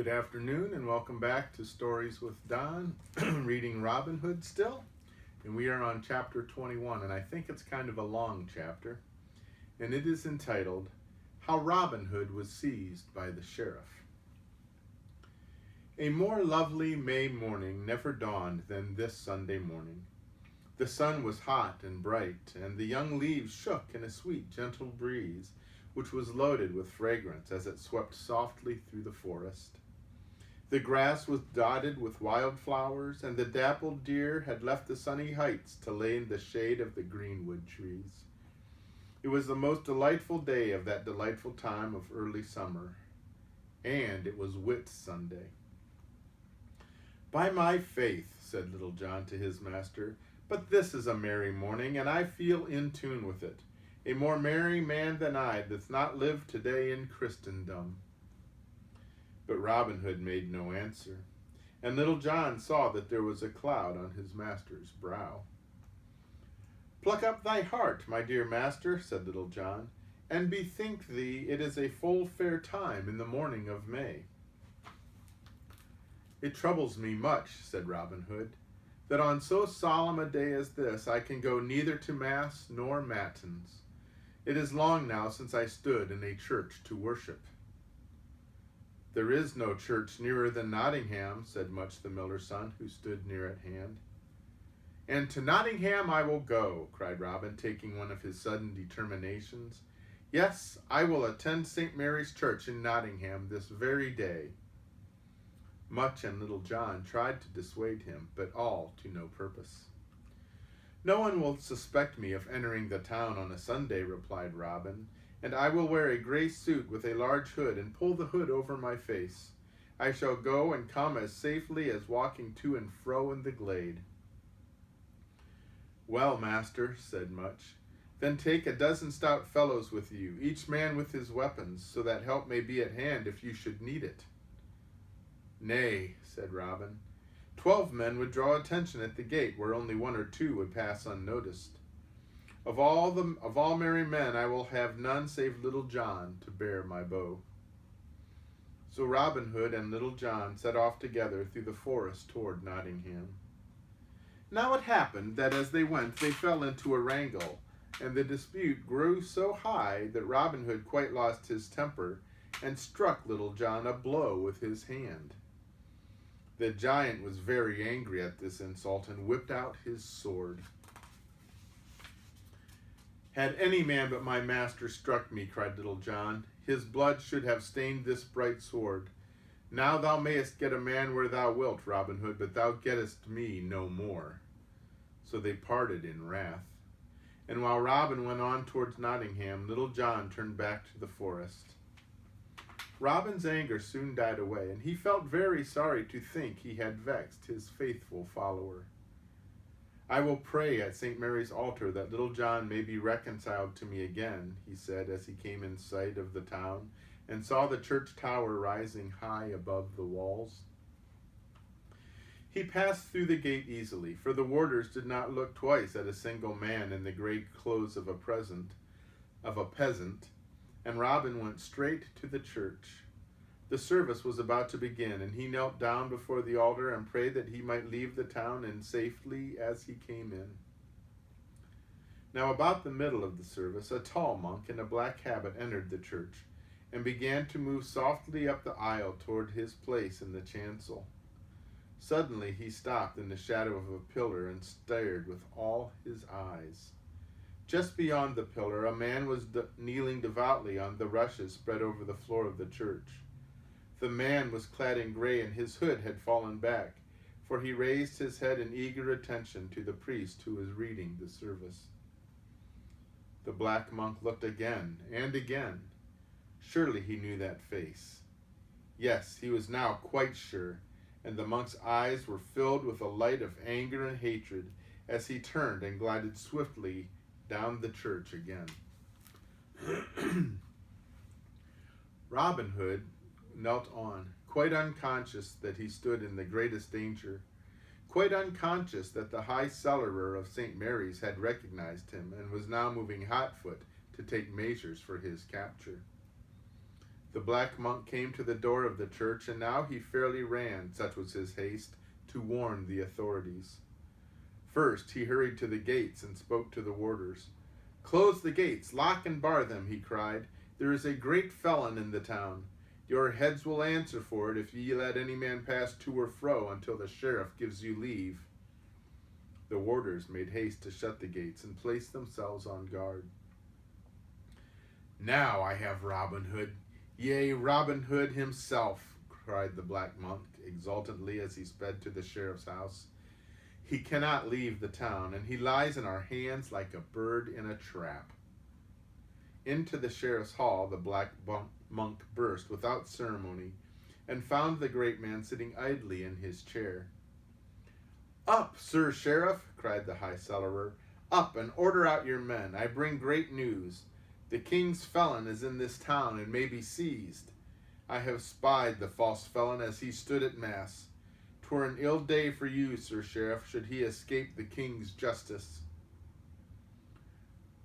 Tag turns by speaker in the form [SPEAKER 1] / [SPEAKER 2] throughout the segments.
[SPEAKER 1] Good afternoon and welcome back to Stories with Don, reading Robin Hood still. And we are on chapter 21, and I think it's kind of a long chapter. And it is entitled, How Robin Hood Was Seized by the Sheriff. A more lovely May morning never dawned than this Sunday morning. The sun was hot and bright, and the young leaves shook in a sweet, gentle breeze, which was loaded with fragrance as it swept softly through the forest. The grass was dotted with wildflowers, and the dappled deer had left the sunny heights to lay in the shade of the greenwood trees. It was the most delightful day of that delightful time of early summer, and it was Whit Sunday. "By my faith," said Little John to his master, "but this is a merry morning, and I feel in tune with it. A more merry man than I doth not live today in Christendom." But Robin Hood made no answer, and Little John saw that there was a cloud on his master's brow. "Pluck up thy heart, my dear master," said Little John, "and bethink thee it is a full fair time in the morning of May." "It troubles me much," said Robin Hood, "that on so solemn a day as this I can go neither to mass nor matins. It is long now since I stood in a church to worship." "There is no church nearer than Nottingham," said Much the miller's son, who stood near at hand. "And to Nottingham I will go," cried Robin, taking one of his sudden determinations. "Yes, I will attend St. Mary's Church in Nottingham this very day." Much and Little John tried to dissuade him, but all to no purpose. "No one will suspect me of entering the town on a Sunday," replied Robin, "and I will wear a gray suit with a large hood and pull the hood over my face. I shall go and come as safely as walking to and fro in the glade." "Well, master," said Much, "then take a dozen stout fellows with you, each man with his weapons, so that help may be at hand if you should need it." "Nay," said Robin, 12 men would draw attention at the gate where only 1 or 2 would pass unnoticed. Of all merry men I will have none save Little John to bear my bow." So Robin Hood and Little John set off together through the forest toward Nottingham. Now it happened that as they went they fell into a wrangle, and the dispute grew so high that Robin Hood quite lost his temper and struck Little John a blow with his hand. The giant was very angry at this insult and whipped out his sword. "Had any man but my master struck me," cried Little John, "his blood should have stained this bright sword. Now thou mayest get a man where thou wilt, Robin Hood, but thou gettest me no more." So they parted in wrath. And while Robin went on towards Nottingham, Little John turned back to the forest. Robin's anger soon died away, and he felt very sorry to think he had vexed his faithful follower. "I will pray at St. Mary's altar that Little John may be reconciled to me again," he said as he came in sight of the town and saw the church tower rising high above the walls. He passed through the gate easily, for the warders did not look twice at a single man in the gray clothes of a peasant, and Robin went straight to the church. The service was about to begin, and he knelt down before the altar and prayed that he might leave the town in safety as he came in. Now about the middle of the service, a tall monk in a black habit entered the church, and began to move softly up the aisle toward his place in the chancel. Suddenly he stopped in the shadow of a pillar and stared with all his eyes. Just beyond the pillar, a man was kneeling devoutly on the rushes spread over the floor of the church. The man was clad in gray, and his hood had fallen back, for he raised his head in eager attention to the priest who was reading the service. The black monk looked again and again. Surely he knew that face. Yes, he was now quite sure, and the monk's eyes were filled with a light of anger and hatred as he turned and glided swiftly down the church again. Robin Hood knelt on, quite unconscious that he stood in the greatest danger, quite unconscious that the high cellarer of St. Mary's had recognized him and was now moving hotfoot to take measures for his capture. The black monk came to the door of the church, and now he fairly ran, such was his haste, to warn the authorities. First, he hurried to the gates and spoke to the warders. "Close the gates, lock and bar them," he cried. "There is a great felon in the town. Your heads will answer for it if ye let any man pass to or fro until the sheriff gives you leave." The warders made haste to shut the gates and place themselves on guard. "Now I have Robin Hood, yea, Robin Hood himself," cried the black monk exultantly as he sped to the sheriff's house. "He cannot leave the town, and he lies in our hands like a bird in a trap." Into the sheriff's hall the black monk burst without ceremony, and found the great man sitting idly in his chair. "Up, Sir Sheriff," cried the high cellarer. "Up, and order out your men. I bring great news. The king's felon is in this town, and may be seized. I have spied the false felon as he stood at mass. 'Twere an ill day for you, Sir Sheriff, should he escape the king's justice."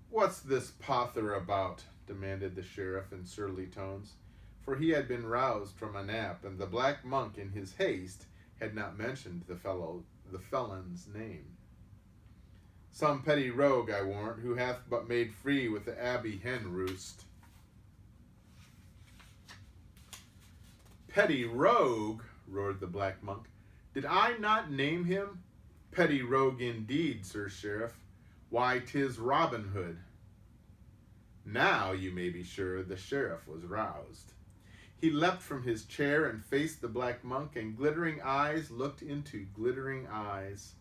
[SPEAKER 1] "What's this pother about?" demanded the sheriff in surly tones, for he had been roused from a nap, and the black monk in his haste had not mentioned the felon's name. "Some petty rogue, I warrant, who hath but made free with the abbey hen roost." "Petty rogue!" roared the black monk. "Did I not name him? Petty rogue indeed, Sir Sheriff. Why, 'tis Robin Hood." Now, you may be sure, the sheriff was roused. He leapt from his chair and faced the black monk, and glittering eyes looked into glittering eyes.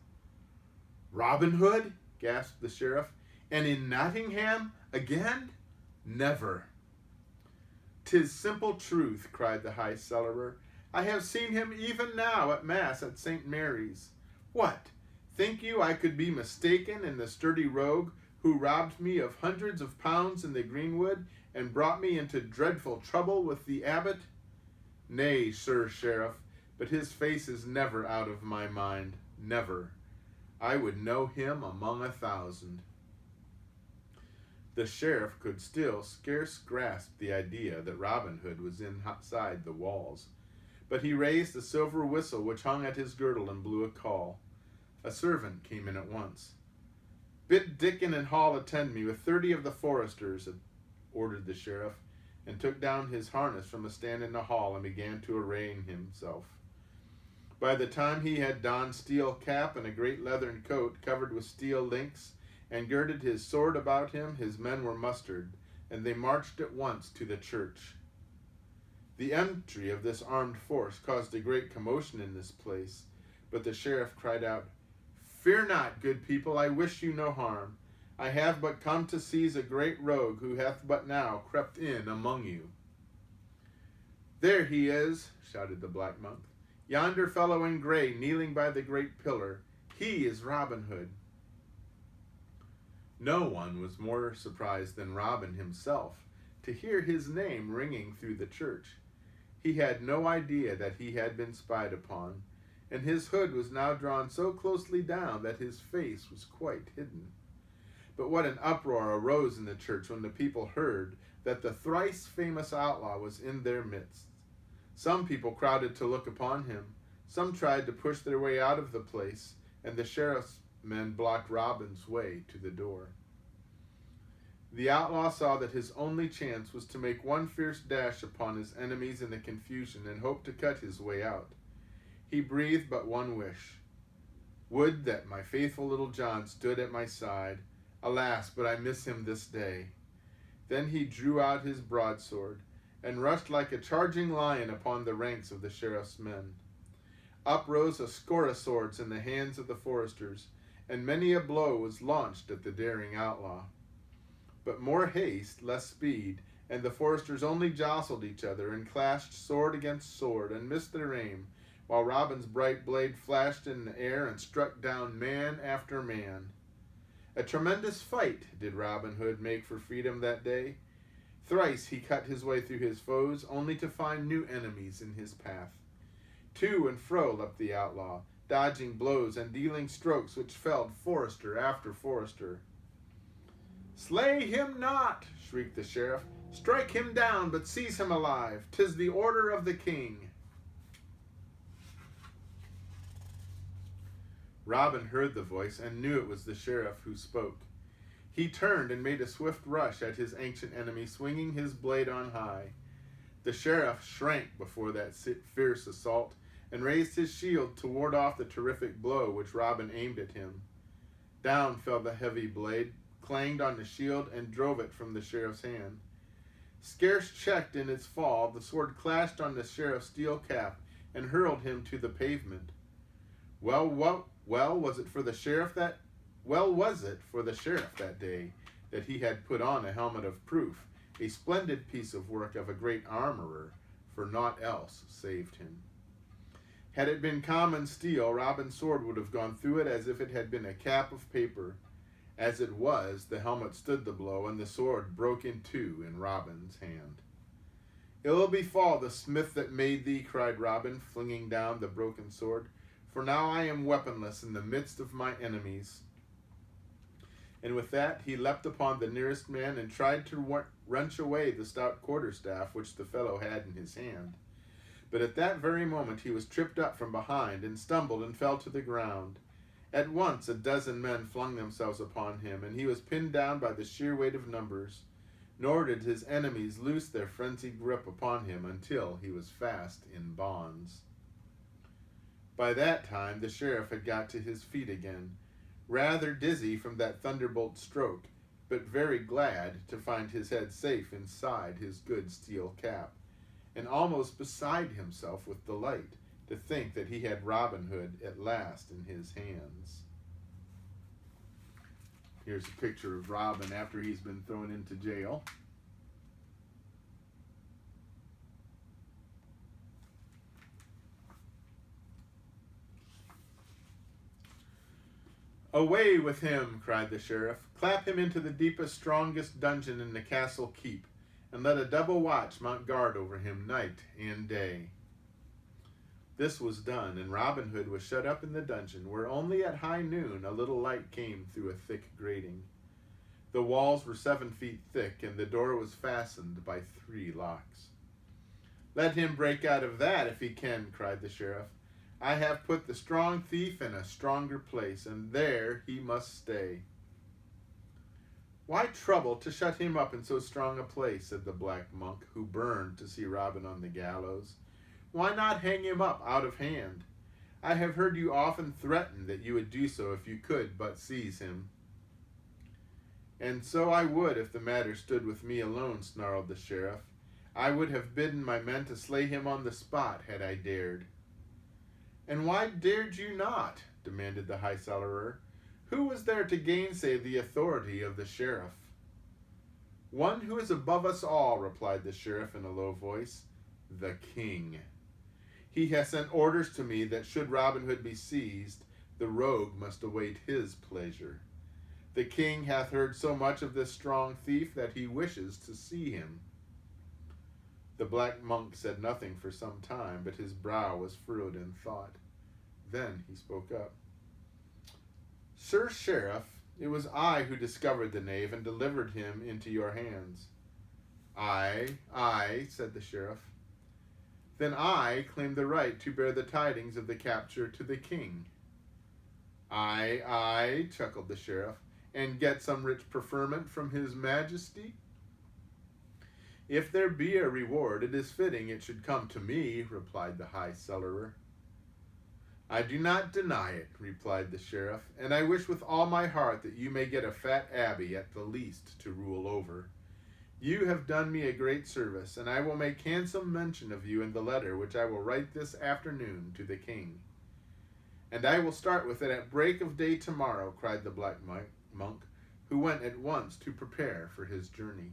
[SPEAKER 1] "Robin Hood?" gasped the sheriff. "And in Nottingham again? Never." "'Tis simple truth," cried the high cellarer. "I have seen him even now at mass at St. Mary's. What, think you I could be mistaken in the sturdy rogue who robbed me of hundreds of pounds in the greenwood and brought me into dreadful trouble with the abbot? Nay, Sir Sheriff, but his face is never out of my mind, never. I would know him among 1,000. The sheriff could still scarce grasp the idea that Robin Hood was inside the walls, but he raised the silver whistle which hung at his girdle and blew a call. A servant came in at once. "Bid Dickon and Hall attend me with 30 of the foresters," ordered the sheriff, and took down his harness from a stand in the hall and began to array himself. By the time he had donned steel cap and a great leathern coat covered with steel links, and girded his sword about him, his men were mustered, and they marched at once to the church. The entry of this armed force caused a great commotion in this place, but the sheriff cried out, "Fear not, good people, I wish you no harm. I have but come to seize a great rogue who hath but now crept in among you." "There he is," shouted the black monk. "Yonder fellow in gray, kneeling by the great pillar. He is Robin Hood." No one was more surprised than Robin himself to hear his name ringing through the church. He had no idea that he had been spied upon, and his hood was now drawn so closely down that his face was quite hidden. But what an uproar arose in the church when the people heard that the thrice famous outlaw was in their midst. Some people crowded to look upon him, some tried to push their way out of the place, and the sheriff's men blocked Robin's way to the door. The outlaw saw that his only chance was to make one fierce dash upon his enemies in the confusion and hope to cut his way out. He breathed but one wish. "Would that my faithful little John stood at my side. Alas, but I miss him this day." Then he drew out his broadsword and rushed like a charging lion upon the ranks of the sheriff's men. Up rose a score of swords in the hands of the foresters, and many a blow was launched at the daring outlaw. But more haste, less speed, and the foresters only jostled each other and clashed sword against sword and missed their aim, while Robin's bright blade flashed in the air and struck down man after man. A tremendous fight did Robin Hood make for freedom that day. Thrice he cut his way through his foes, only to find new enemies in his path. To and fro leapt the outlaw, dodging blows and dealing strokes which felled forester after forester. "Slay him not!" shrieked the sheriff. Strike him down, but seize him alive. 'Tis the order of the king. Robin heard the voice and knew it was the sheriff who spoke. He turned and made a swift rush at his ancient enemy, swinging his blade on high. The sheriff shrank before that fierce assault and raised his shield to ward off the terrific blow which Robin aimed at him. Down fell the heavy blade, clanged on the shield, and drove it from the sheriff's hand. Scarce checked in its fall, the sword clashed on the sheriff's steel cap and hurled him to the pavement. Well was it for the sheriff that day that he had put on a helmet of proof, a splendid piece of work of a great armorer, for naught else saved him. Had it been common steel, Robin's sword would have gone through it as if it had been a cap of paper. As it was, the helmet stood the blow, and the sword broke in two in Robin's hand. Ill befall the smith that made thee, cried Robin, flinging down the broken sword, for now I am weaponless in the midst of my enemies. And with that he leapt upon the nearest man and tried to wrench away the stout quarterstaff which the fellow had in his hand. But at that very moment he was tripped up from behind and stumbled and fell to the ground. At once a dozen men flung themselves upon him, and he was pinned down by the sheer weight of numbers, nor did his enemies loose their frenzied grip upon him until he was fast in bonds. By that time the sheriff had got to his feet again, rather dizzy from that thunderbolt stroke, but very glad to find his head safe inside his good steel cap, and almost beside himself with delight to think that he had Robin Hood at last in his hands. Here's a picture of Robin after he's been thrown into jail. Away with him, cried the sheriff. Clap him into the deepest, strongest dungeon in the castle keep, and let a double watch mount guard over him night and day. This was done, and Robin Hood was shut up in the dungeon, where only at high noon a little light came through a thick grating. The walls were 7 feet thick, and the door was fastened by 3 locks. Let him break out of that if he can, cried the sheriff. I have put the strong thief in a stronger place, and there he must stay. Why trouble to shut him up in so strong a place, said the black monk, who burned to see Robin on the gallows. Why not hang him up out of hand? I have heard you often threaten that you would do so if you could but seize him. And so I would if the matter stood with me alone, snarled the sheriff. I would have bidden my men to slay him on the spot had I dared. And why dared you not? Demanded the high cellarer. Who was there to gainsay the authority of the sheriff? One who is above us all, replied the sheriff in a low voice, the king. He has sent orders to me that should Robin Hood be seized, the rogue must await his pleasure. The king hath heard so much of this strong thief that he wishes to see him. The black monk said nothing for some time, but his brow was furrowed in thought. Then he spoke up. Sir Sheriff, it was I who discovered the knave and delivered him into your hands. Aye, said the sheriff. Then I claim the right to bear the tidings of the capture to the king. Aye, chuckled the sheriff, and get some rich preferment from his majesty? If there be a reward, it is fitting it should come to me, replied the high cellarer. I do not deny it, replied the sheriff, and I wish with all my heart that you may get a fat abbey at the least to rule over. You have done me a great service, and I will make handsome mention of you in the letter which I will write this afternoon to the king. And I will start with it at break of day tomorrow, cried the black monk, who went at once to prepare for his journey.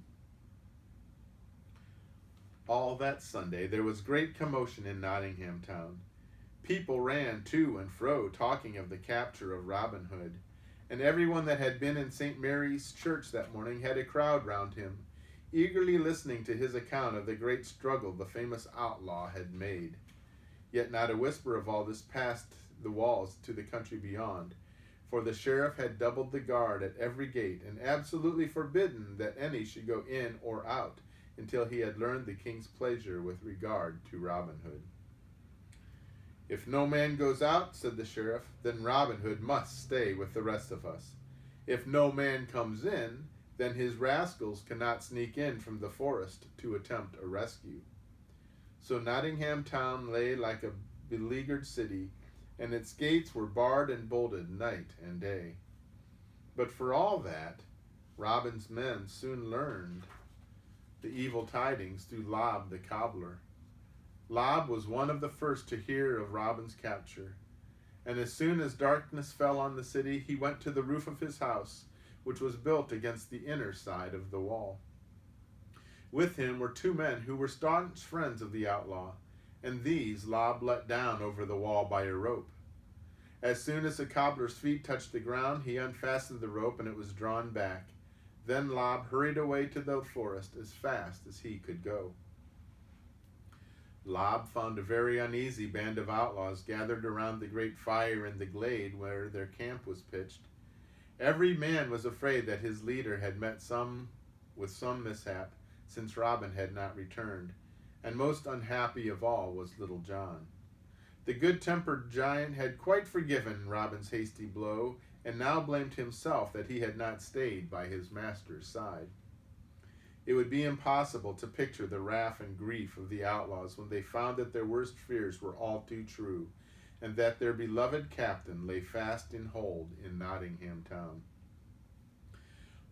[SPEAKER 1] All that Sunday there was great commotion in Nottingham town. People ran to and fro talking of the capture of Robin Hood, and everyone that had been in St. Mary's Church that morning had a crowd round him, eagerly listening to his account of the great struggle the famous outlaw had made. Yet not a whisper of all this passed the walls to the country beyond, for the sheriff had doubled the guard at every gate and absolutely forbidden that any should go in or out until he had learned the king's pleasure with regard to Robin Hood. "If no man goes out," said the sheriff, "then Robin Hood must stay with the rest of us. If no man comes in, then his rascals cannot sneak in from the forest to attempt a rescue." So Nottingham town lay like a beleaguered city, and its gates were barred and bolted night and day. But for all that, Robin's men soon learned the evil tidings through Lob the cobbler. Lob was one of the first to hear of Robin's capture, and as soon as darkness fell on the city, he went to the roof of his house, which was built against the inner side of the wall. With him were two men who were staunch friends of the outlaw, and these Lob let down over the wall by a rope. As soon as the cobbler's feet touched the ground, he unfastened the rope and it was drawn back. Then Lob hurried away to the forest as fast as he could go. Lob found a very uneasy band of outlaws gathered around the great fire in the glade where their camp was pitched. Every man was afraid that his leader had met with some mishap, since Robin had not returned, and most unhappy of all was Little John. The good-tempered giant had quite forgiven Robin's hasty blow, and now blamed himself that he had not stayed by his master's side. It would be impossible to picture the wrath and grief of the outlaws when they found that their worst fears were all too true, and that their beloved captain lay fast in hold in Nottingham town.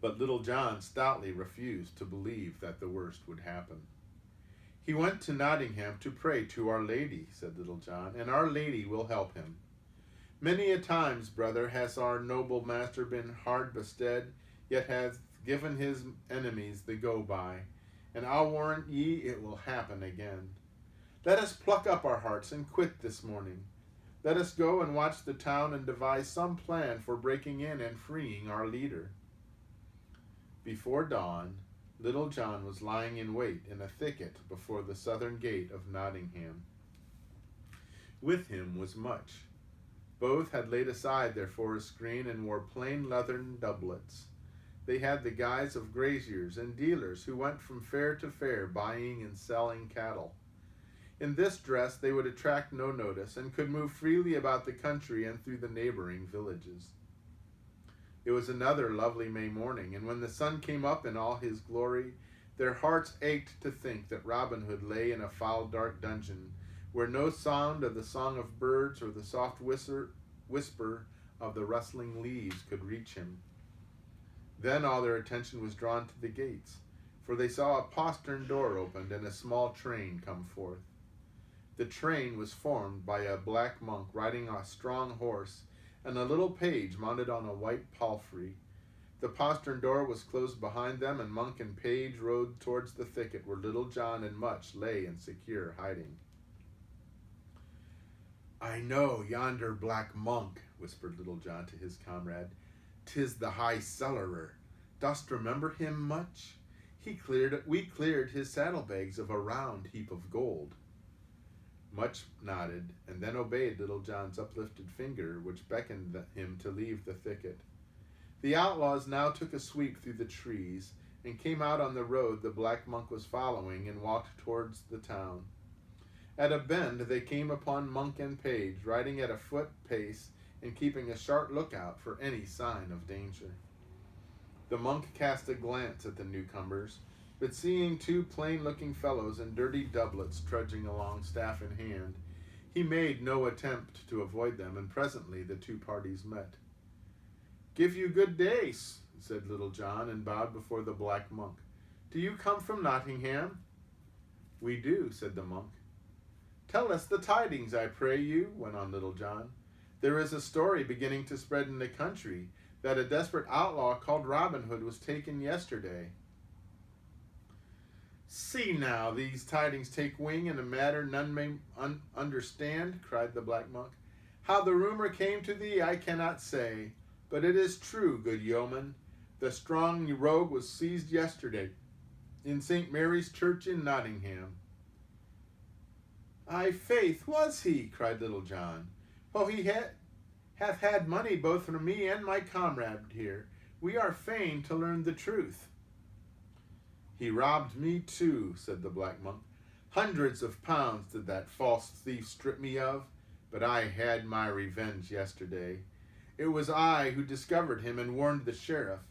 [SPEAKER 1] But Little John stoutly refused to believe that the worst would happen. "He went to Nottingham to pray to Our Lady," said Little John, "and Our Lady will help him. Many a times, brother, has our noble master been hard bestead, yet hath given his enemies the go-by, and I'll warrant ye it will happen again. Let us pluck up our hearts and quit this morning. Let us go and watch the town and devise some plan for breaking in and freeing our leader." Before dawn, Little John was lying in wait in a thicket before the southern gate of Nottingham. With him was Much. Both had laid aside their forest screen and wore plain leathern doublets. They had the guise of graziers and dealers who went from fair to fair buying and selling cattle. In this dress they would attract no notice and could move freely about the country and through the neighboring villages. It was another lovely May morning, and when the sun came up in all his glory, their hearts ached to think that Robin Hood lay in a foul dark dungeon, where no sound of the song of birds or the soft whisper of the rustling leaves could reach him. Then all their attention was drawn to the gates, for they saw a postern door opened and a small train come forth. The train was formed by a black monk riding a strong horse, and a little page mounted on a white palfrey. The postern door was closed behind them, and monk and page rode towards the thicket where Little John and Much lay in secure hiding. "I know yonder black monk," whispered Little John to his comrade. "'Tis the High Cellarer. Dost remember him, Much? We cleared his saddlebags of a round heap of gold." Much nodded, and then obeyed Little John's uplifted finger, which beckoned him to leave the thicket. The outlaws now took a sweep through the trees, and came out on the road the black monk was following, and walked towards the town. At a bend they came upon monk and page, riding at a foot pace, and keeping a sharp lookout for any sign of danger. The monk cast a glance at the newcomers, but seeing two plain-looking fellows in dirty doublets trudging along staff in hand, he made no attempt to avoid them, and presently the two parties met. "Give you good day," said Little John, and bowed before the black monk. "Do you come from Nottingham?" "We do," said the monk. "Tell us the tidings, I pray you," went on Little John. "There is a story beginning to spread in the country that a desperate outlaw called Robin Hood was taken yesterday." "See now, these tidings take wing in a matter none may understand," cried the black monk. "How the rumor came to thee I cannot say, but it is true, good yeoman. The strong rogue was seized yesterday in St. Mary's Church in Nottingham." "Aye, faith, was he?" cried Little John. "Oh, he hath had money both from me and my comrade here. We are fain to learn the truth." He robbed me too, said the black monk. Hundreds of pounds did that false thief strip me of, but I had my revenge yesterday. It was I who discovered him and warned the sheriff.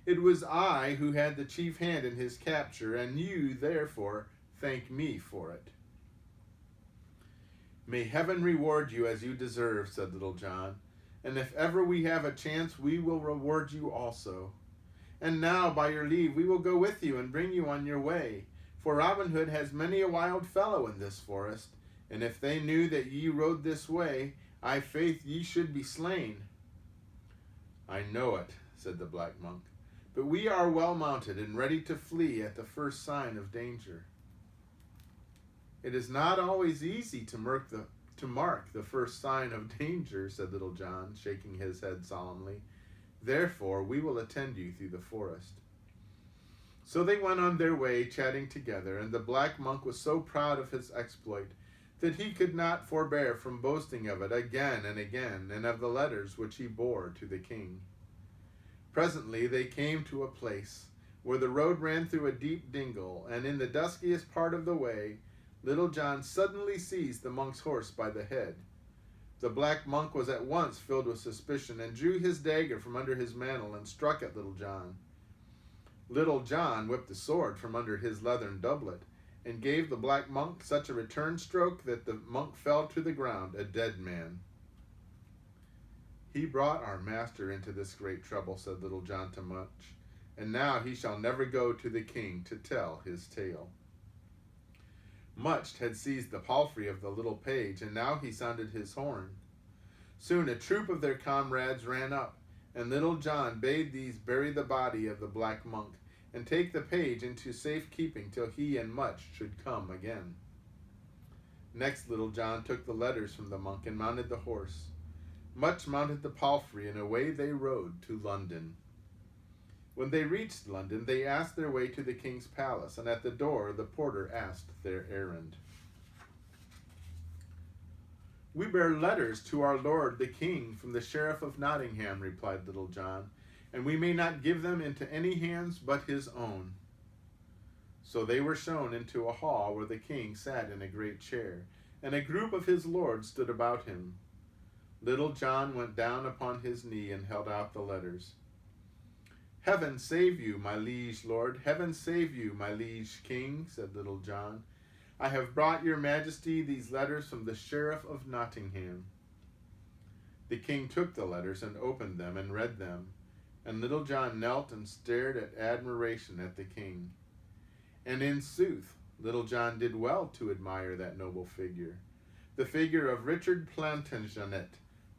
[SPEAKER 1] It was I who had the chief hand in his capture, and you, therefore, thank me for it. May heaven reward you as you deserve, said Little John, and if ever we have a chance, we will reward you also. And now, by your leave, we will go with you and bring you on your way, for Robin Hood has many a wild fellow in this forest, and if they knew that ye rode this way, I faith ye should be slain. I know it, said the black monk, but we are well mounted and ready to flee at the first sign of danger. It is not always easy to mark the first sign of danger, said Little John, shaking his head solemnly. Therefore, we will attend you through the forest. So they went on their way, chatting together, and the black monk was so proud of his exploit that he could not forbear from boasting of it again and again, and of the letters which he bore to the king. Presently they came to a place where the road ran through a deep dingle, and in the duskiest part of the way, Little John suddenly seized the monk's horse by the head. The black monk was at once filled with suspicion, and drew his dagger from under his mantle and struck at Little John. Little John whipped the sword from under his leathern doublet, and gave the black monk such a return stroke that the monk fell to the ground, a dead man. He brought our master into this great trouble, said Little John to Much, and now he shall never go to the king to tell his tale. Much had seized the palfrey of the little page, and now he sounded his horn. Soon a troop of their comrades ran up, and Little John bade these bury the body of the black monk, and take the page into safe keeping till he and Much should come again. Next Little John took the letters from the monk and mounted the horse. Much mounted the palfrey, and away they rode to London. When they reached London, they asked their way to the king's palace, and at the door the porter asked their errand. We bear letters to our lord the king from the sheriff of Nottingham, replied Little John, and we may not give them into any hands but his own. So they were shown into a hall where the king sat in a great chair, and a group of his lords stood about him. Little John went down upon his knee and held out the letters. Heaven save you, my liege lord, heaven save you, my liege king, said Little John. I have brought your majesty these letters from the sheriff of Nottingham. The king took the letters and opened them and read them, and Little John knelt and stared at admiration at the king. And in sooth, Little John did well to admire that noble figure, the figure of Richard Plantagenet,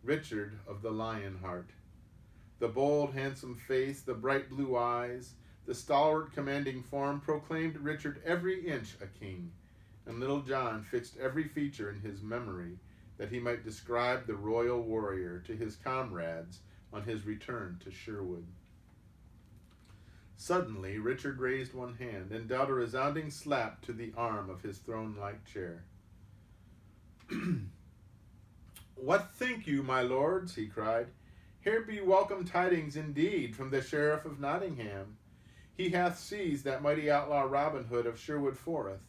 [SPEAKER 1] Richard of the Lion Heart. The bold, handsome face, the bright blue eyes, the stalwart, commanding form proclaimed Richard every inch a king, and Little John fixed every feature in his memory that he might describe the royal warrior to his comrades on his return to Sherwood. Suddenly, Richard raised one hand and dealt a resounding slap to the arm of his throne-like chair. What think you, my lords? He cried. Here be welcome tidings indeed from the sheriff of Nottingham. He hath seized that mighty outlaw Robin Hood of Sherwood Forest,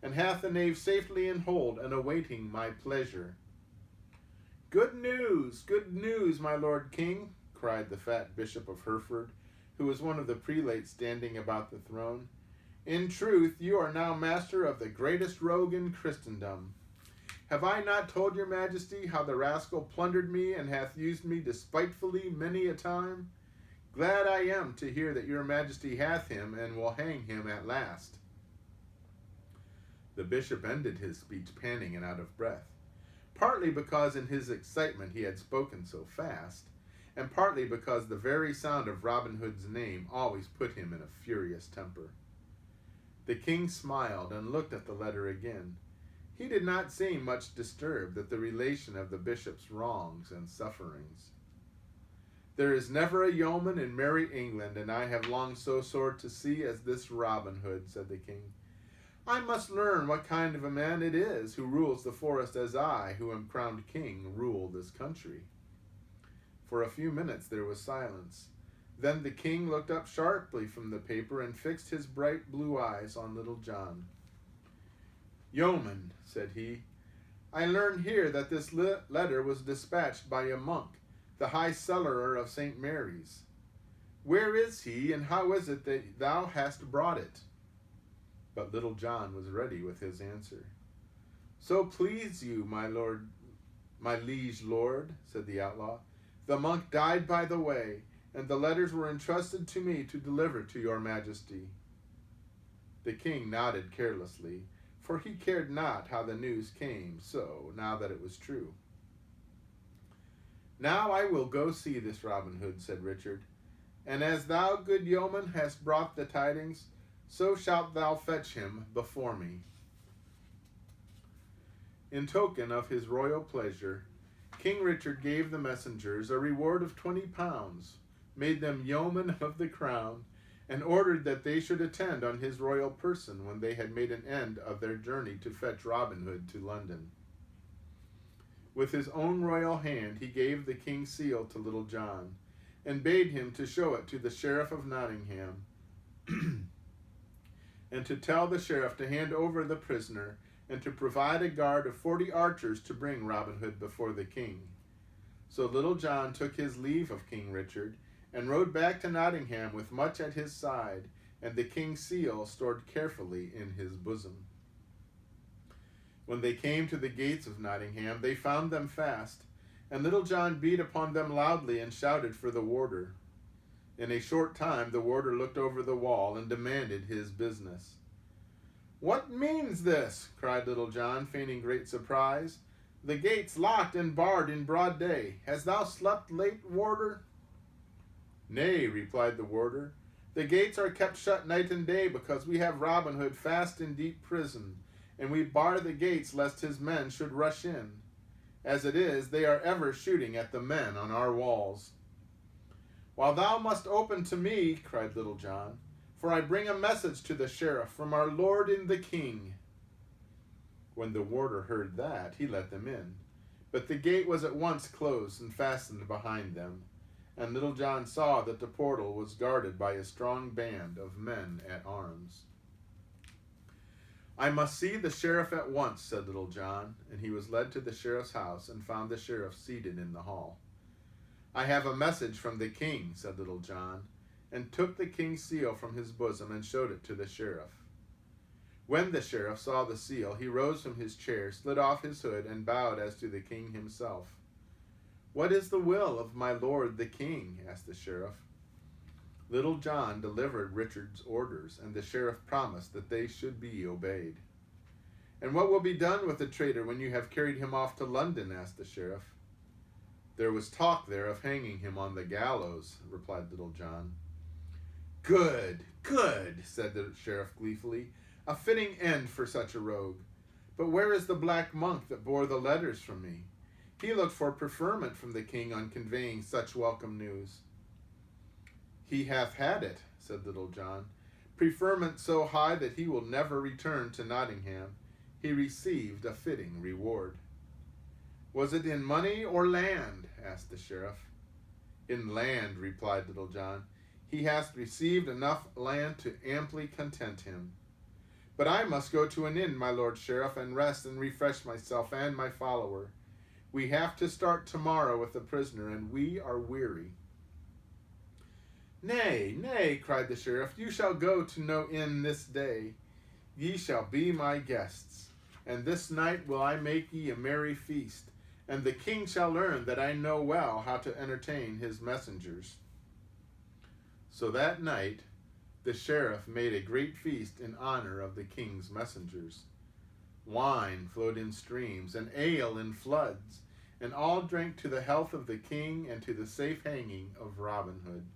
[SPEAKER 1] and hath the knave safely in hold and awaiting my pleasure. Good news, my lord king, cried the fat bishop of Hereford, who was one of the prelates standing about the throne. In truth, you are now master of the greatest rogue in Christendom. Have I not told your majesty how the rascal plundered me and hath used me despitefully many a time? Glad I am to hear that your majesty hath him and will hang him at last. The bishop ended his speech panting and out of breath, partly because in his excitement he had spoken so fast, and partly because the very sound of Robin Hood's name always put him in a furious temper. The king smiled and looked at the letter again. He did not seem much disturbed at the relation of the bishop's wrongs and sufferings. There is never a yeoman in merry England, and I have longed so sore to see as this Robin Hood, said the king. I must learn what kind of a man it is who rules the forest as I, who am crowned king, rule this country. For a few minutes there was silence. Then the king looked up sharply from the paper and fixed his bright blue eyes on Little John. "Yeoman," said he, "I learn here that this letter was dispatched by a monk, the high cellarer of St. Mary's. Where is he, and how is it that thou hast brought it?" But Little John was ready with his answer. "So please you, my liege lord," said the outlaw, "the monk died by the way, and the letters were entrusted to me to deliver to your majesty." The king nodded carelessly, for he cared not how the news came so, now that it was true. "Now I will go see this Robin Hood," said Richard, "and as thou, good yeoman, hast brought the tidings, so shalt thou fetch him before me." In token of his royal pleasure, King Richard gave the messengers a reward of 20 pounds, made them yeomen of the crown, and ordered that they should attend on his royal person when they had made an end of their journey to fetch Robin Hood to London. With his own royal hand he gave the king's seal to Little John, and bade him to show it to the sheriff of Nottingham, and to tell the sheriff to hand over the prisoner, and to provide a guard of 40 archers to bring Robin Hood before the king. So Little John took his leave of King Richard, and rode back to Nottingham with much at his side, and the king's seal stored carefully in his bosom. When they came to the gates of Nottingham, they found them fast, and Little John beat upon them loudly and shouted for the warder. In a short time the warder looked over the wall and demanded his business. "What means this?" cried Little John, feigning great surprise. "The gates locked and barred in broad day. Hast thou slept late, warder?" "Nay," replied the warder, "the gates are kept shut night and day because we have Robin Hood fast in deep prison, and we bar the gates lest his men should rush in. As it is, they are ever shooting at the men on our walls." "Well, thou must open to me," cried Little John, "for I bring a message to the sheriff from our lord and the king." When the warder heard that, he let them in, but the gate was at once closed and fastened behind them, and Little John saw that the portal was guarded by a strong band of men at arms. "I must see the sheriff at once," said Little John, and he was led to the sheriff's house and found the sheriff seated in the hall. "I have a message from the king," said Little John, and took the king's seal from his bosom and showed it to the sheriff. When the sheriff saw the seal, he rose from his chair, slid off his hood, and bowed as to the king himself. "What is the will of my lord the king?" asked the sheriff. Little John delivered Richard's orders, and the sheriff promised that they should be obeyed. "And what will be done with the traitor when you have carried him off to London?" asked the sheriff. "There was talk there of hanging him on the gallows," replied Little John. "Good, good," said the sheriff gleefully. "A fitting end for such a rogue. But where is the black monk that bore the letters from me? He looked for preferment from the king on conveying such welcome news." "He hath had it," said Little John, "preferment so high that he will never return to Nottingham. He received a fitting reward." "Was it in money or land?" asked the sheriff. "In land," replied Little John. "He hath received enough land to amply content him. But I must go to an inn, my lord sheriff, and rest and refresh myself and my follower. We have to start tomorrow with the prisoner, and we are weary." "Nay, nay," cried the sheriff, "you shall go to no inn this day. Ye shall be my guests, and this night will I make ye a merry feast, and the king shall learn that I know well how to entertain his messengers." So that night the sheriff made a great feast in honor of the king's messengers. Wine flowed in streams, and ale in floods, and all drank to the health of the king and to the safe hanging of Robin Hood.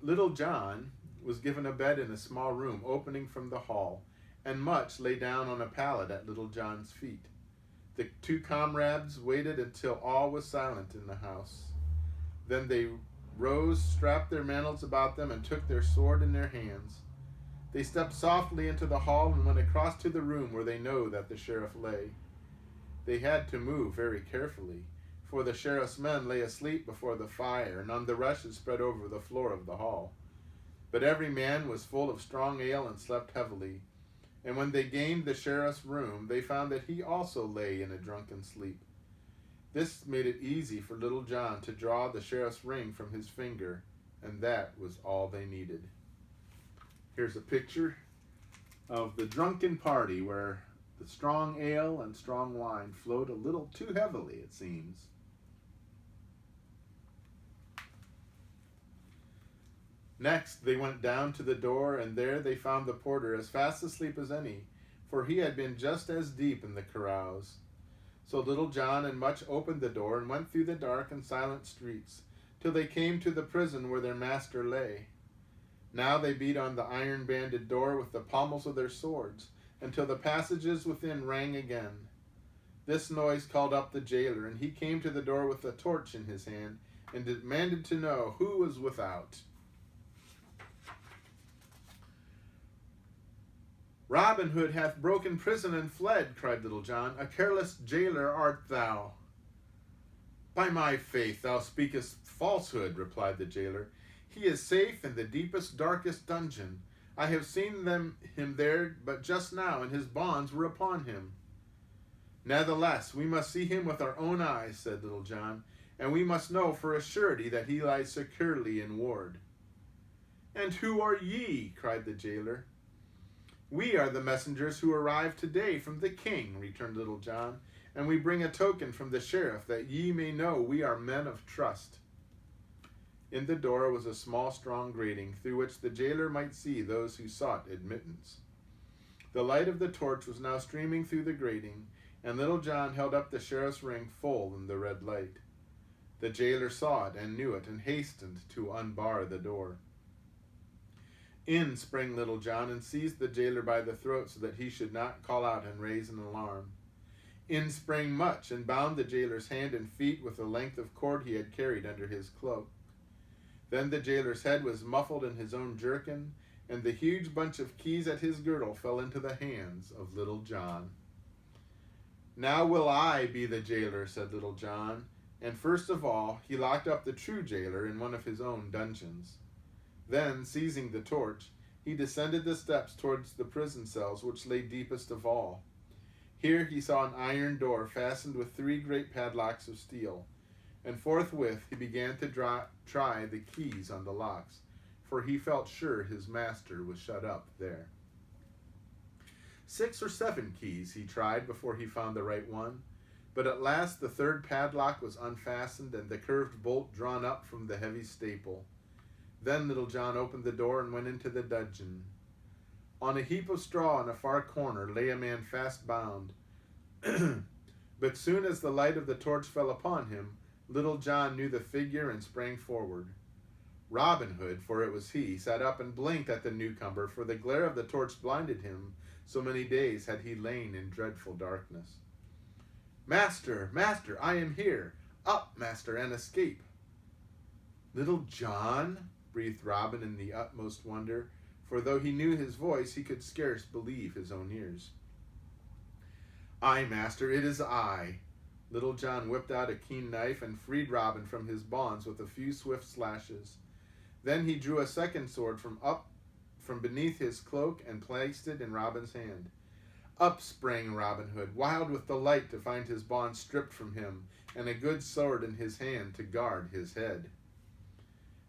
[SPEAKER 1] Little John was given a bed in a small room opening from the hall, and Much lay down on a pallet at Little John's feet. The two comrades waited until all was silent in the house. Then they rose, strapped their mantles about them, and took their sword in their hands. They stepped softly into the hall and went across to the room where they know that the sheriff lay. They had to move very carefully, for the sheriff's men lay asleep before the fire, and on the rushes spread over the floor of the hall. But every man was full of strong ale and slept heavily. And when they gained the sheriff's room, they found that he also lay in a drunken sleep. This made it easy for Little John to draw the sheriff's ring from his finger, and that was all they needed. Here's a picture of the drunken party where the strong ale and strong wine flowed a little too heavily, it seems. Next, they went down to the door, and there they found the porter as fast asleep as any, for he had been just as deep in the carouse. So Little John and Much opened the door and went through the dark and silent streets, till they came to the prison where their master lay. Now they beat on the iron-banded door with the pommels of their swords, until the passages within rang again. This noise called up the jailer, and he came to the door with a torch in his hand, and demanded to know who was without. Robin Hood hath broken prison and fled, cried Little John. A careless jailer art thou. By my faith, thou speakest falsehood, replied the jailer. He is safe in the deepest, darkest dungeon. I have seen him there but just now, and his bonds were upon him. Natheless, we must see him with our own eyes, said Little John, and we must know for a surety that he lies securely in ward. And who are ye? Cried the jailer. We are the messengers who arrived today from the king, returned Little John, and we bring a token from the sheriff that ye may know we are men of trust. In the door was a small, strong grating, through which the jailer might see those who sought admittance. The light of the torch was now streaming through the grating, and Little John held up the sheriff's ring full in the red light. The jailer saw it and knew it, and hastened to unbar the door. In sprang Little John and seized the jailer by the throat so that he should not call out and raise an alarm. In sprang Much and bound the jailer's hand and feet with the length of cord he had carried under his cloak. Then the jailer's head was muffled in his own jerkin, and the huge bunch of keys at his girdle fell into the hands of Little John. Now will I be the jailer, said Little John, and first of all he locked up the true jailer in one of his own dungeons. Then, seizing the torch, he descended the steps towards the prison cells which lay deepest of all. Here he saw an iron door fastened with 3 great padlocks of steel, and forthwith he began to try the keys on the locks, for he felt sure his master was shut up there. 6 or 7 keys he tried before he found the right one, but at last the 3rd padlock was unfastened and the curved bolt drawn up from the heavy staple. Then Little John opened the door and went into the dungeon. On a heap of straw in a far corner lay a man fast bound. But soon as the light of the torch fell upon him, Little John knew the figure and sprang forward. Robin Hood, for it was he, sat up and blinked at the newcomer, for the glare of the torch blinded him, so many days had he lain in dreadful darkness. Master, master, I am here. Up, master, and escape. Little John? Breathed Robin in the utmost wonder, for though he knew his voice, he could scarce believe his own ears. Aye, master, it is I. Little John whipped out a keen knife and freed Robin from his bonds with a few swift slashes. Then he drew a second sword from beneath his cloak and placed it in Robin's hand. Up sprang Robin Hood, wild with delight to find his bonds stripped from him, and a good sword in his hand to guard his head.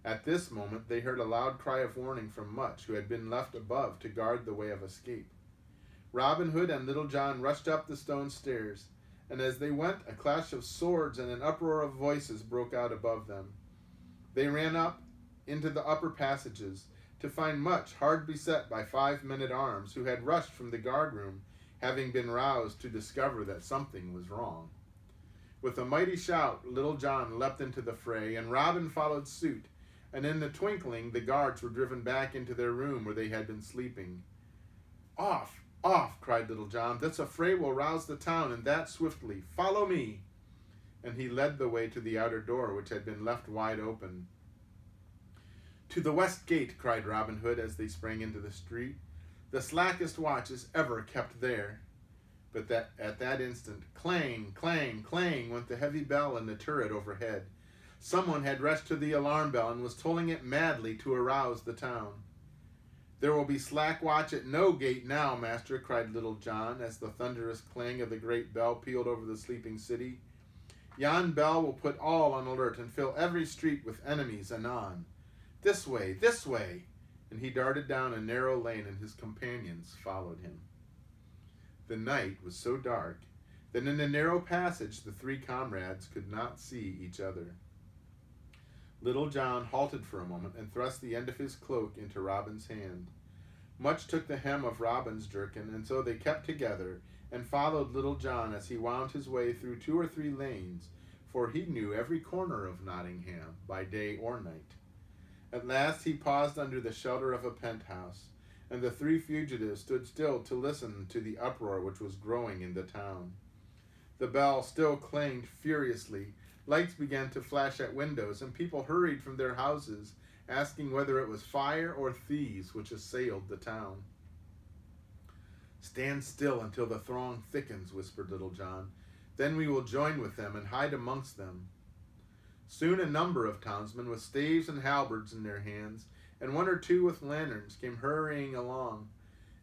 [SPEAKER 1] At this moment they heard a loud cry of warning from Much, who had been left above to guard the way of escape. Robin Hood and Little John rushed up the stone stairs, and as they went, a clash of swords and an uproar of voices broke out above them. They ran up into the upper passages, to find Much hard beset by 5 men-at-arms, who had rushed from the guard-room, having been roused to discover that something was wrong. With a mighty shout, Little John leapt into the fray, and Robin followed suit, and in the twinkling the guards were driven back into their room where they had been sleeping. Off, off, cried Little John. This affray will rouse the town, and that swiftly. Follow me. And he led the way to the outer door, which had been left wide open. To the west gate, cried Robin Hood as they sprang into the street. The slackest watch is ever kept there. But at that instant, clang, clang, clang went the heavy bell in the turret overhead. Someone had rushed to the alarm bell and was tolling it madly to arouse the town. "There will be slack watch at no gate now, master," cried Little John, as the thunderous clang of the great bell pealed over the sleeping city. "Yon bell will put all on alert and fill every street with enemies anon. This way, this way!" And he darted down a narrow lane, and his companions followed him. The night was so dark that in a narrow passage the three comrades could not see each other. Little John halted for a moment and thrust the end of his cloak into Robin's hand. Much took the hem of Robin's jerkin, and so they kept together and followed Little John as he wound his way through 2 or 3 lanes, for he knew every corner of Nottingham by day or night. At last he paused under the shelter of a penthouse, and the 3 fugitives stood still to listen to the uproar which was growing in the town. The bell still clanged furiously, lights began to flash at windows, and people hurried from their houses, asking whether it was fire or thieves which assailed the town. "Stand still until the throng thickens," whispered Little John. "Then we will join with them and hide amongst them." Soon a number of townsmen with staves and halberds in their hands, and 1 or 2 with lanterns, came hurrying along,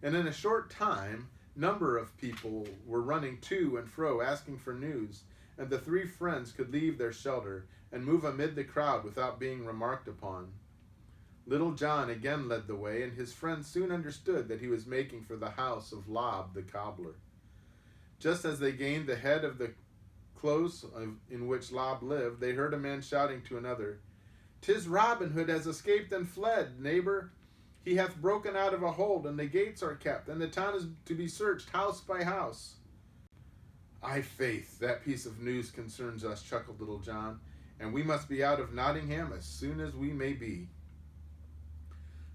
[SPEAKER 1] and in a short time number of people were running to and fro asking for news, and the 3 friends could leave their shelter and move amid the crowd without being remarked upon. Little John again led the way, and his friends soon understood that he was making for the house of Lob the cobbler. Just as they gained the head of the close in which Lob lived, they heard a man shouting to another, "'Tis Robin Hood has escaped and fled, neighbor. He hath broken out of a hold, and the gates are kept, and the town is to be searched house by house." "Ay, faith, that piece of news concerns us," chuckled Little John, "and we must be out of Nottingham as soon as we may be."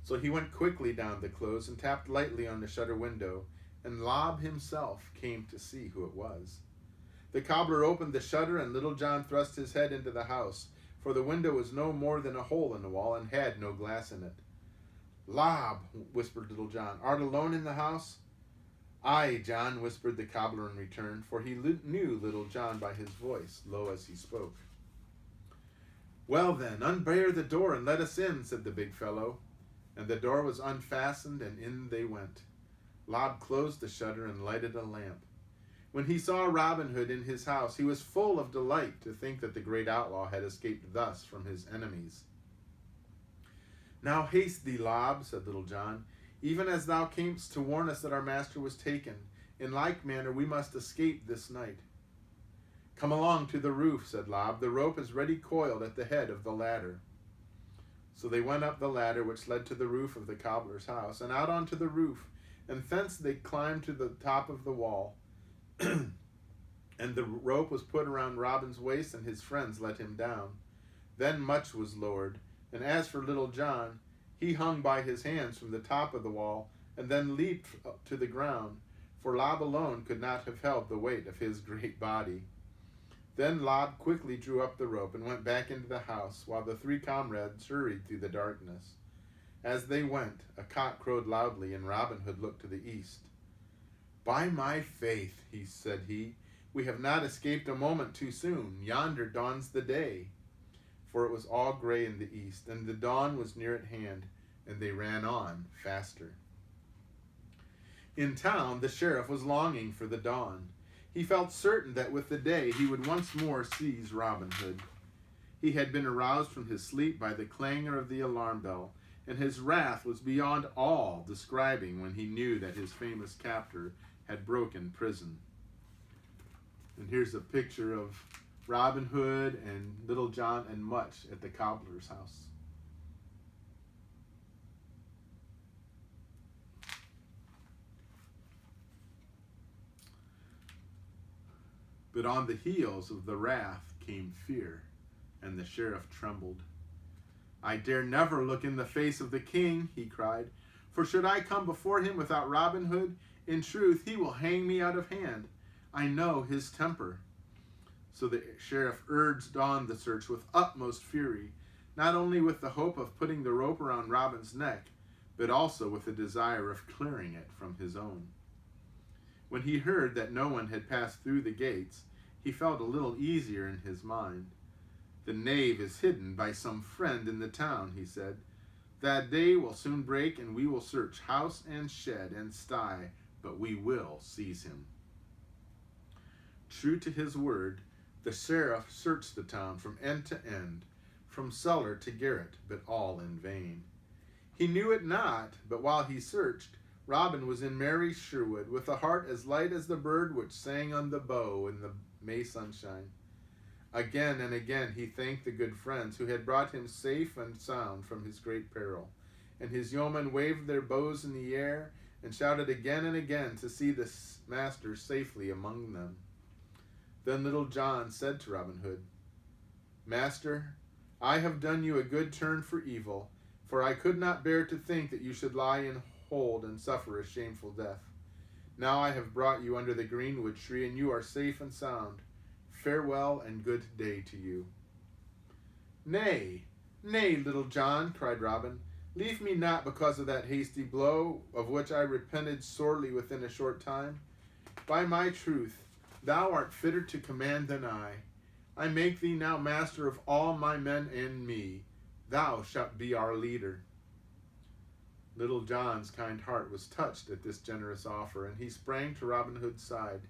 [SPEAKER 1] So he went quickly down the close and tapped lightly on the shutter window, and Lob himself came to see who it was. The cobbler opened the shutter, and Little John thrust his head into the house, for the window was no more than a hole in the wall and had no glass in it. "Lob," whispered Little John, "art alone in the house?" "Aye, John," whispered the cobbler in return, for he knew Little John by his voice, low as he spoke. "Well then, unbar the door and let us in," said the big fellow. And the door was unfastened, and in they went. Lob closed the shutter and lighted a lamp. When he saw Robin Hood in his house, he was full of delight to think that the great outlaw had escaped thus from his enemies. "Now haste thee, Lob," said Little John, "even as thou camest to warn us that our master was taken. In like manner we must escape this night." "Come along to the roof," said Lob. "The rope is ready coiled at the head of the ladder." So they went up the ladder which led to the roof of the cobbler's house, and out onto the roof, and thence they climbed to the top of the wall. And the rope was put around Robin's waist, and his friends let him down. Then much was lowered, and as for Little John, he hung by his hands from the top of the wall, and then leaped to the ground, for Lob alone could not have held the weight of his great body. Then Lob quickly drew up the rope and went back into the house, while the 3 comrades hurried through the darkness. As they went, a cock crowed loudly, and Robin Hood looked to the east. "By my faith," said he, "we have not escaped a moment too soon. Yonder dawns the day." For it was all gray in the east, and the dawn was near at hand, and they ran on faster. In town, the sheriff was longing for the dawn. He felt certain that with the day he would once more seize Robin Hood. He had been aroused from his sleep by the clangor of the alarm bell, and his wrath was beyond all describing when he knew that his famous captor had broken prison. And here's a picture of Robin Hood and Little John and Much at the cobbler's house. But on the heels of the wrath came fear, and the sheriff trembled. "I dare never look in the face of the king," he cried, "for should I come before him without Robin Hood, in truth he will hang me out of hand. I know his temper." So the sheriff urged on the search with utmost fury, not only with the hope of putting the rope around Robin's neck, but also with the desire of clearing it from his own. When he heard that no one had passed through the gates, he felt a little easier in his mind. "The knave is hidden by some friend in the town," he said. "That day will soon break, and we will search house and shed and sty, but we will seize him." True to his word, the sheriff searched the town from end to end, from cellar to garret, but all in vain. He knew it not, but while he searched, Robin was in merry Sherwood, with a heart as light as the bird which sang on the bough in the May sunshine. Again and again he thanked the good friends who had brought him safe and sound from his great peril, and his yeomen waved their bows in the air and shouted again and again to see the master safely among them. Then Little John said to Robin Hood, "Master, I have done you a good turn for evil, for I could not bear to think that you should lie in hold and suffer a shameful death. Now I have brought you under the greenwood tree, and you are safe and sound. Farewell and good day to you." "Nay, nay, Little John," cried Robin, "leave me not because of that hasty blow, of which I repented sorely within a short time. By my truth, thou art fitter to command than I. I make thee now master of all my men and me. Thou shalt be our leader." Little John's kind heart was touched at this generous offer, and he sprang to Robin Hood's side.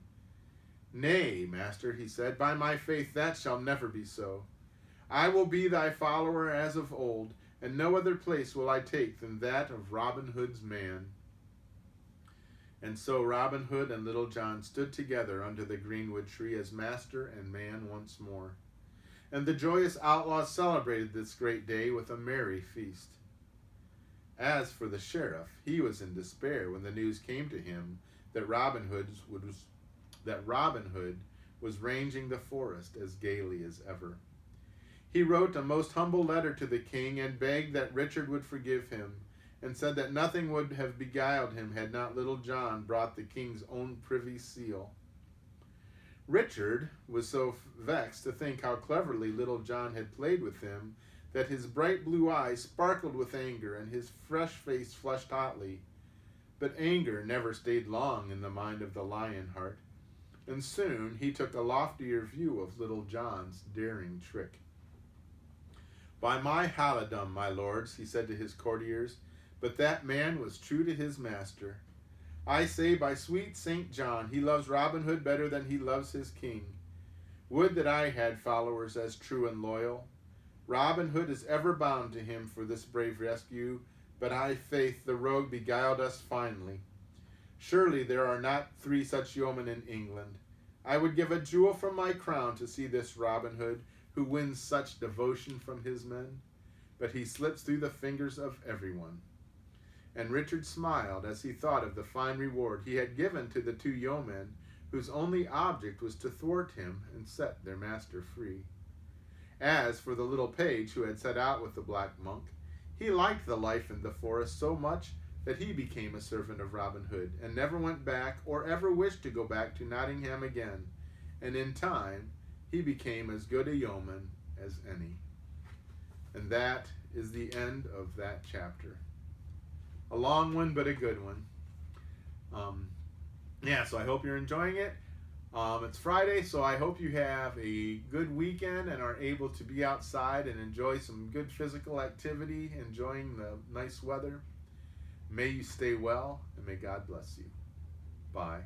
[SPEAKER 1] "Nay, master," he said, "by my faith that shall never be so. I will be thy follower as of old, and no other place will I take than that of Robin Hood's man." And so Robin Hood and Little John stood together under the greenwood tree as master and man once more. And the joyous outlaws celebrated this great day with a merry feast. As for the sheriff, he was in despair when the news came to him that Robin Hood was ranging the forest as gaily as ever. He wrote a most humble letter to the king and begged that Richard would forgive him, and said that nothing would have beguiled him had not Little John brought the king's own privy seal. Richard was so vexed to think how cleverly Little John had played with him that his bright blue eyes sparkled with anger and his fresh face flushed hotly. But anger never stayed long in the mind of the Lionheart, and soon he took a loftier view of Little John's daring trick. "By my halidom, my lords," he said to his courtiers, "but that man was true to his master. I say by sweet St. John, he loves Robin Hood better than he loves his king. Would that I had followers as true and loyal. Robin Hood is ever bound to him for this brave rescue, but I faith the rogue beguiled us finely. Surely there are not 3 such yeomen in England. I would give a jewel from my crown to see this Robin Hood, who wins such devotion from his men, but he slips through the fingers of everyone." And Richard smiled as he thought of the fine reward he had given to the 2 yeomen whose only object was to thwart him and set their master free. As for the little page who had set out with the Black Monk, he liked the life in the forest so much that he became a servant of Robin Hood, and never went back or ever wished to go back to Nottingham again, and in time he became as good a yeoman as any. And that is the end of that chapter. A long one, but a good one. So I hope you're enjoying it. It's Friday, so I hope you have a good weekend and are able to be outside and enjoy some good physical activity, enjoying the nice weather. May you stay well, and may God bless you. Bye.